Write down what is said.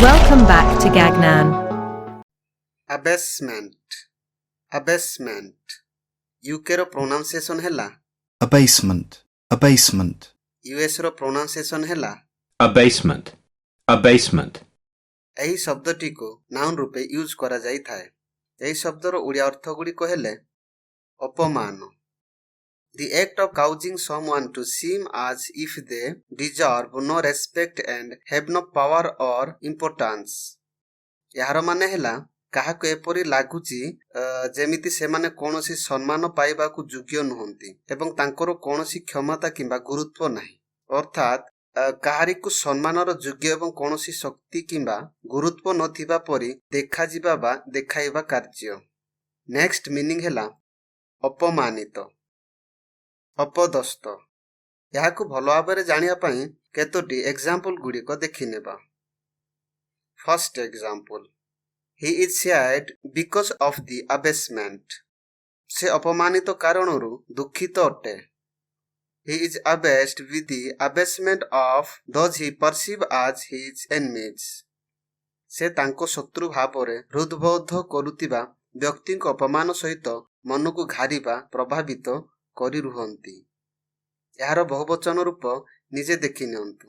Welcome back to Gagnan. Abasement. Abasement. UK ର pronunciation ହେଲା abasement, abasement, US ର pronunciation ହେଲା abasement, abasement, ଏହି ଶବ୍ଦଟିକୁ noun ରୂପେ ୟୁଜ୍ କରାଯାଇଥାଏ। ଏହି ଶବ୍ଦର ଓଡ଼ିଆ ଅର୍ଥ ଗୁଡ଼ିକ ହେଲେ ଅପମାନ। The act of causing someone to seem as if they deserve no respect and have no power or importance. ଏହାର ମାନେ ହେଲା କାହାକୁ ଏପରି ଲାଗୁଛି ଯେମିତି ସେମାନେ କୌଣସି ସମ୍ମାନ ପାଇବାକୁ ଯୋଗ୍ୟ ନୁହନ୍ତି ଏବଂ ତାଙ୍କର କୌଣସି କ୍ଷମତା କିମ୍ବା ଗୁରୁତ୍ୱ ନାହିଁ। ଅର୍ଥାତ୍ କାହାରିକୁ ସମ୍ମାନର ଯୋଗ୍ୟ ଏବଂ କୌଣସି ଶକ୍ତି କିମ୍ବା ଗୁରୁତ୍ୱ ନଥିବା ପରି ଦେଖାଯିବା ବା ଦେଖାଇବା କାର୍ଯ୍ୟ। ନେକ୍ସଟ ମିନିଂ ହେଲା ଅପମାନିତ, ଅପଦସ୍ତ। ଏହାକୁ ଭଲ ଭାବରେ ଜାଣିବା ପାଇଁ କେତୋଟି ଏକ୍ସାମ୍ପଲ ଗୁଡ଼ିକ ଦେଖିନେବା। First example, He is sad because of the abasement. ସେ ଅପମାନିତ କାରଣରୁ ଦୁଃଖିତ ଅଟେ। He is abased with the abasement of those he perceives as his enemies. ସେ ତାଙ୍କ ଶତ୍ରୁ ଭାବରେ ହୃଦବୋଧ କରୁଥିବା ବ୍ୟକ୍ତିଙ୍କ ଅପମାନ ସହିତ ମନକୁ ଘାରିବା ପ୍ରଭାବିତ କରି ରୁହନ୍ତି। ଏହାର ବହୁବଚନ ରୂପ ନିଜେ ଦେଖି ନିଅନ୍ତୁ।